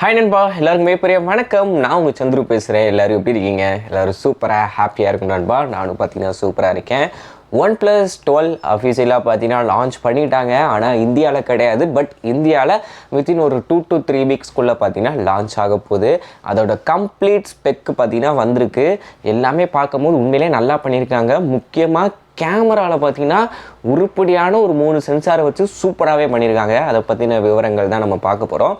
Hi நண்பா, எல்லாருக்குமே பெரிய வணக்கம். நான் உங்கள் சந்துரு பேசுகிறேன். எல்லோரும் எப்படி இருக்கீங்க? எல்லோரும் சூப்பராக ஹாப்பியாக இருக்கும் நண்பா. நானும் பார்த்தீங்கன்னா சூப்பராக இருக்கேன். OnePlus 12 அஃபீஷியலாக பார்த்தீங்கன்னா லான்ச் பண்ணிட்டாங்க. ஆனால் இந்தியாவில் கிடையாது. பட் இந்தியாவில் வித்தின் ஒரு 2 to 3 வீக்ஸ்க்குள்ளே பார்த்தீங்கன்னா லான்ச் ஆக போகுது. அதோட கம்ப்ளீட் ஸ்பெக்கு பார்த்தீங்கன்னா வந்திருக்கு. எல்லாமே பார்க்கும்போது உண்மையிலே நல்லா பண்ணியிருக்காங்க. முக்கியமாக கேமராவில் பார்த்தீங்கன்னா உருப்படியான ஒரு 3 சென்சாரை வச்சு சூப்பராகவே பண்ணியிருக்காங்க. அதை பற்றின விவரங்கள் தான் நம்ம பார்க்க போகிறோம்.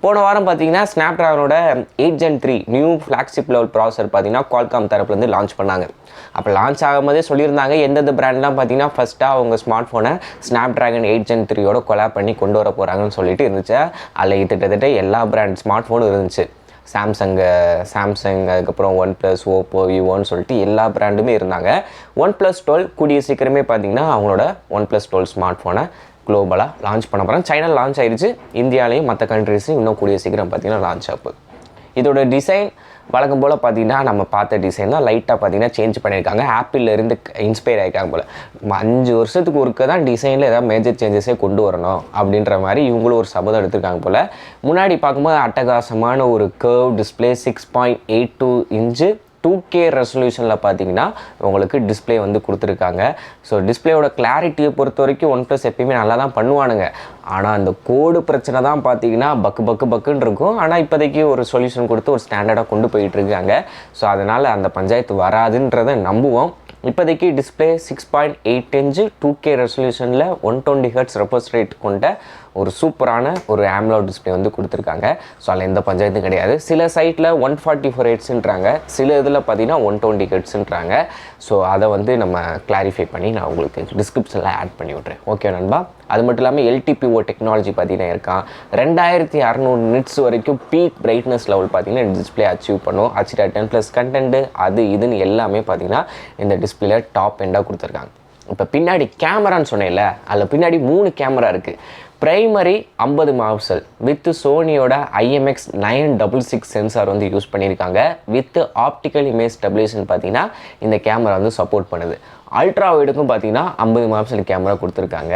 போன வாரம் பார்த்தீங்கன்னா ஸ்னாப்ட்ராகனோட 8 Gen 3 நியூ ஃப்ளாக்ஷிப் லெவல் ப்ராசர் பார்த்தீங்கன்னா குவால்காம் தரப்புலேருந்து லான்ச் பண்ணாங்க. அப்போ லான்ச் ஆகும்போதே சொல்லியிருந்தாங்க எந்தெந்த பிராண்ட்லாம் பார்த்தீங்கன்னா ஃபஸ்ட்டாக அவங்க ஸ்மார்ட் ஃபோனை ஸ்னாப்ட்ராகன் 8 Gen 3யோட கொலாப் பண்ணி கொண்டு வர போகிறாங்கன்னு சொல்லிட்டு இருந்துச்சு. அதில் கிட்டத்தட்ட எல்லா பிராண்ட் ஸ்மார்ட் ஃபோனும் இருந்துச்சு. சாம்சங் அதுக்கப்புறம் OnePlus, ஓப்போ, விவோன்னு சொல்லிட்டு எல்லா பிராண்டுமே இருந்தாங்க. OnePlus 12 கூடிய சீக்கிரமே பார்த்தீங்கன்னா அவங்களோட OnePlus 12 ஸ்மார்ட் ஃபோனை குளோபலாக லான்ச் பண்ண போகிறாங்க. சைனா லான்ச் ஆயிடுச்சு. இந்தியாலையும் மற்ற கண்ட்ரிஸும் இன்னும் கூடிய சீக்கிரம் பார்த்தீங்கன்னா லான்ச் ஆகுது. இதோட டிசைன் வழக்கம் போல் பார்த்தீங்கன்னா நம்ம பார்த்த டிசைன் தான் லைட்டாக பார்த்தீங்கன்னா சேஞ்ச் பண்ணியிருக்காங்க. ஆப்பிளில் இருந்து இன்ஸ்பயர் ஆகிருக்காங்க போல். 5 வருஷத்துக்கு ஒருக்க தான் டிசைனில் ஏதாவது மேஜர் சேஞ்சஸே கொண்டு வரணும் அப்படின்ற மாதிரி இவங்களும் ஒரு சபதம் எடுத்திருக்காங்க போல். முன்னாடி பார்க்கும்போது அட்டகாசமான ஒரு கர்வ் டிஸ்பிளே 6.82 இன்ச்சு 2K ரெசல்யூஷனில் பார்த்தீங்கன்னா உங்களுக்கு டிஸ்பிளே வந்து கொடுத்துருக்காங்க. ஸோ டிஸ்பிளேயோட கிளாரிட்டியை பொறுத்த வரைக்கும் OnePlus எப்பயுமே நல்லா தான் பண்ணுவானுங்க. ஆனால் அந்த கோடு பிரச்சனை தான் பார்த்தீங்கன்னா பக்குன்னு இருக்கும். ஆனால் இப்போதைக்கு ஒரு சொல்யூஷன் கொடுத்து ஒரு ஸ்டாண்டர்டாக கொண்டு போயிட்டுருக்காங்க. ஸோ அதனால் அந்த பஞ்சாயத்து வராதுன்றதை நம்புவோம். இப்போதைக்கு display 6.8 inch 2K ரெசல்யூஷனில் 120 Hz refresh rate கொண்ட ஒரு சூப்பரான ஒரு AMOLED டிஸ்பிளே வந்து கொடுத்துருக்காங்க. ஸோ அதில் எந்த பஞ்சாயத்தும் கிடையாது. சில சைட்டில் 144 Hzன்றாங்க, சில இதில் பார்த்தீங்கன்னா 120 Hzன்றாங்க. ஸோ அதை வந்து நம்ம கிளாரிஃபை பண்ணி நான் உங்களுக்கு டிஸ்கிரிப்ஷனில் ஆட் பண்ணி விட்றேன். ஓகே நண்பா. அது மட்டும் இல்லாமல் LTPO டெக்னாலஜி பார்த்தீங்கன்னா இருக்கான். 2600 நிட்ஸ் வரைக்கும் பீக் பிரைட்னஸ் லெவல் பார்த்தீங்கன்னா டிஸ்பிளே அச்சீவ் பண்ணும். HDR10+ கண்டென்ட்டு அது இதுன்னு எல்லாமே பார்த்தீங்கன்னா இந்த டிஸ்பிளேல டாப் எண்டாக கொடுத்துருக்காங்க. இப்போ பின்னாடி கேமரான்னு சொன்னேன்ல, அதில் பின்னாடி 3 கேமரா இருக்குது. ப்ரைமரி 50 மெகாபிக்சல் வித் சோனியோட IMX966 சென்சார் வந்து யூஸ் பண்ணியிருக்காங்க. வித் ஆப்டிக்கல் இமேஜ் ஸ்டெபிலைசேஷன் பார்த்தீங்கன்னா இந்த கேமரா வந்து சப்போர்ட் பண்ணுது. அல்ட்ரா வைடுக்கும் பார்த்தீங்கன்னா 50 மெகாபிக்சல் கேமரா கொடுத்துருக்காங்க.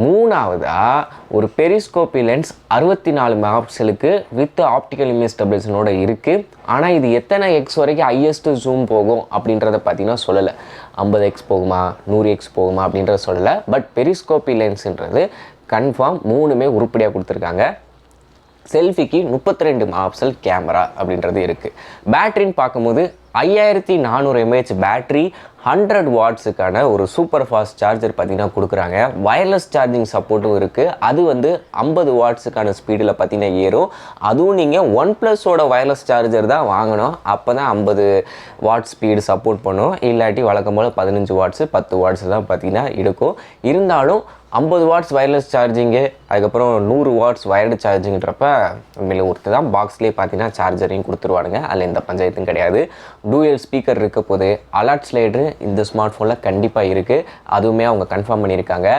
மூணாவதாக ஒரு பெரிஸ்கோப்பி லென்ஸ் 64 மெகாபிக்சலுக்கு வித் ஆப்டிக்கல் இமேஜ் ஸ்டெபிலைசேஷனோட இருக்குது. ஆனால் இது எத்தனை எக்ஸ் வரைக்கும் ஹையஸ்ட் ஜூம் போகும் அப்படின்றத பார்த்தீங்கன்னா சொல்லலை. 50x போகுமா 100x போகுமா அப்படின்றத சொல்லலை. பட் பெரிஸ்கோப்பி லென்ஸுன்றது கன்ஃபார்ம் 3மே உருப்படியாக கொடுத்துருக்காங்க. செல்ஃபிக்கு 32 மெகாபிக்சல் கேமரா அப்படின்றது இருக்குது. பேட்டரின்னு பார்க்கும்போது 5400 mAh பேட்ரி, 100 வாட்ஸுக்கான ஒரு சூப்பர் ஃபாஸ்ட் சார்ஜர் பார்த்தீங்கன்னா கொடுக்குறாங்க. வயர்லெஸ் சார்ஜிங் சப்போர்ட்டும் இருக்குது. அது வந்து 50 வாட்ஸுக்கான ஸ்பீடில் பார்த்தீங்கன்னா ஏறும். அதுவும் நீங்கள் OnePlusோட வயர்லெஸ் சார்ஜர் தான் வாங்கணும். அப்போ தான் 50 வாட் ஸ்பீடு சப்போர்ட் பண்ணும். இல்லாட்டி வழக்கம் போல் 15 வாட்ஸு 10 வாட்ஸ் தான் பார்த்தீங்கன்னா இருக்கும். இருந்தாலும் 50 வாட்ஸ் வயர்லெஸ் சார்ஜிங்கு, அதுக்கப்புறம் 100 வாட்ஸ் வயர்டு சார்ஜிங்கிறப்ப உண்மையிலே ஒருத்தர் தான் பாக்ஸ்லேயே பார்த்தீங்கன்னா சார்ஜரையும் கொடுத்துருவானுங்க. அதில் எந்த பஞ்சாயத்தும் கிடையாது. டூயல் ஸ்பீக்கர் இருக்க போது அலர்ட் ஸ்லைடரு இந்த ஸ்மார்ட் ஃபோனில் கண்டிப்பாக இருக்குது. அதுவுமே அவங்க கன்ஃபார்ம் பண்ணியிருக்காங்க.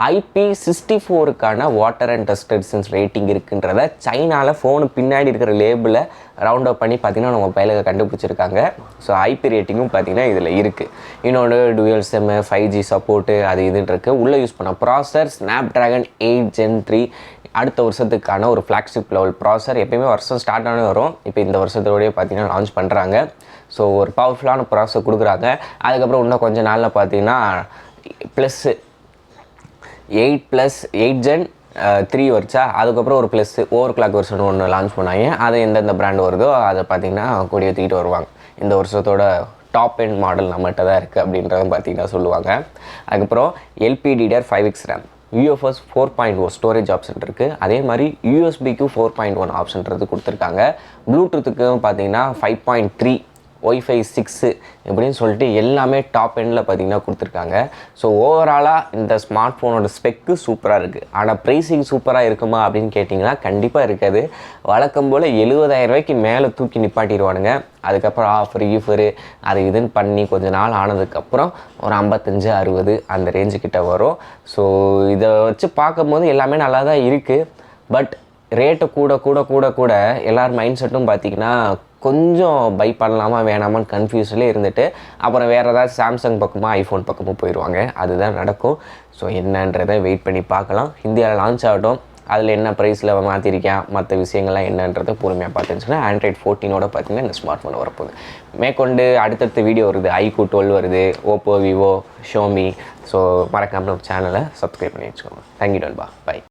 IP64க்கான water and dust resistance rating இருக்குன்றத சைனாவில் ஃபோனு பின்னாடி இருக்கிற லேபிளை ரவுண்ட் அப் பண்ணி பார்த்தீங்கன்னா நம்ம பையில கண்டுபிடிச்சிருக்காங்க. ஸோ IP ரேட்டிங்கும் பார்த்தீங்கன்னா இதில் இருக்குது. இன்னொன்று டூயல் சிம் 5G சப்போர்ட்டு அது இதுன்னு இருக்குது. உள்ளே யூஸ் பண்ண ப்ராசர் ஸ்னாப்ட்ராகன் 8 Gen 3 அடுத்த வருஷத்துக்கான ஒரு ஃப்ளாக்ஷிப் லெவல் ப்ராசர். எப்பயுமே வருஷம் ஸ்டார்ட் ஆனே வரும். இப்போ இந்த வருஷத்தோடய பார்த்தீங்கன்னா லான்ச் பண்ணுறாங்க. ஸோ ஒரு பவர்ஃபுல்லான ப்ராசர் கொடுக்குறாங்க. அதுக்கப்புறம் இன்னும் கொஞ்சம் நாளில் பார்த்தீங்கன்னா +8 Gen 3 வச்சா அதுக்கப்புறம் ஒரு ப்ளஸ் ஓவர் கிளாக் வெர்ஷன் ஒன்று லான்ச் பண்ணாங்க. அதை எந்தெந்த பிராண்ட் வருதோ அதை பார்த்தீங்கன்னா கூடிய தூக்கிட்டு வருவாங்க. இந்த வருஷத்தோட டாப் எண்ட் மாடல் நம்மகிட்ட தான் இருக்குது அப்படின்றத பார்த்தீங்கன்னா சொல்லுவாங்க. அதுக்கப்புறம் LPDDR5X RAM, UFS 4.0 storage option இருக்குது. அதே மாதிரி USBக்கு 4.1 ஆப்ஷன்றது கொடுத்துருக்காங்க. ப்ளூடூத்துக்கும் பார்த்தீங்கன்னா 5.3 Wi-Fi 6 இப்படின்னு சொல்லிட்டு எல்லாமே டாப் எண்டில் பார்த்தீங்கன்னா கொடுத்துருக்காங்க. ஸோ ஓவராலாக இந்த ஸ்மார்ட் ஃபோனோட ஸ்பெக்கு சூப்பராக இருக்குது. ஆனால் ப்ரைஸிங் சூப்பராக இருக்குமா அப்படின்னு கேட்டிங்கன்னா கண்டிப்பாக இருக்காது. வழக்கம் போல் 70,000 ரூபாய்க்கு மேலே தூக்கி நிப்பாட்டிடுவானுங்க. அதுக்கப்புறம் ஆஃபரு அது இதுன்னு பண்ணி கொஞ்ச நாள் ஆனதுக்கப்புறம் ஒரு 55-60 அந்த ரேஞ்சுக்கிட்ட வரும். ஸோ இதை வச்சு பார்க்கும்போது எல்லாமே நல்லா தான் இருக்குது. பட் ரேட்டு கூட எல்லார் மைண்ட் செட்டும் பார்த்திங்கன்னா கொஞ்சம் பை பண்ணலாமா வேணாமான்னு கன்ஃபியூஸ்லேயே இருந்துட்டு அப்புறம் வேறு ஏதாவது சாம்சங் பக்கமோ ஐஃபோன் பக்கமோ போயிடுவாங்க. அதுதான் நடக்கும். ஸோ என்னன்றதை வெயிட் பண்ணி பார்க்கலாம். இந்தியாவில் லான்ச் ஆகட்டும். அதில் என்ன ப்ரைஸில் மாற்றிருக்கேன், மற்ற விஷயங்கள்லாம் என்னன்றதை பொறுமையாக பார்த்துச்சுன்னா ஆண்ட்ராய்ட் 14ஓட பார்த்தீங்கன்னா இந்த ஸ்மார்ட் ஃபோன் வரப்போகுது. மேற்கொண்டு அடுத்தடுத்த வீடியோ வருது, iQOO 12 வருது, ஓப்போ, விவோ, ஷோமி. ஸோ மறக்காமல் நம்ம சேனலை சப்ஸ்கிரைப் பண்ணி வச்சுக்கோங்க. தேங்க்யூ நண்பா, பை.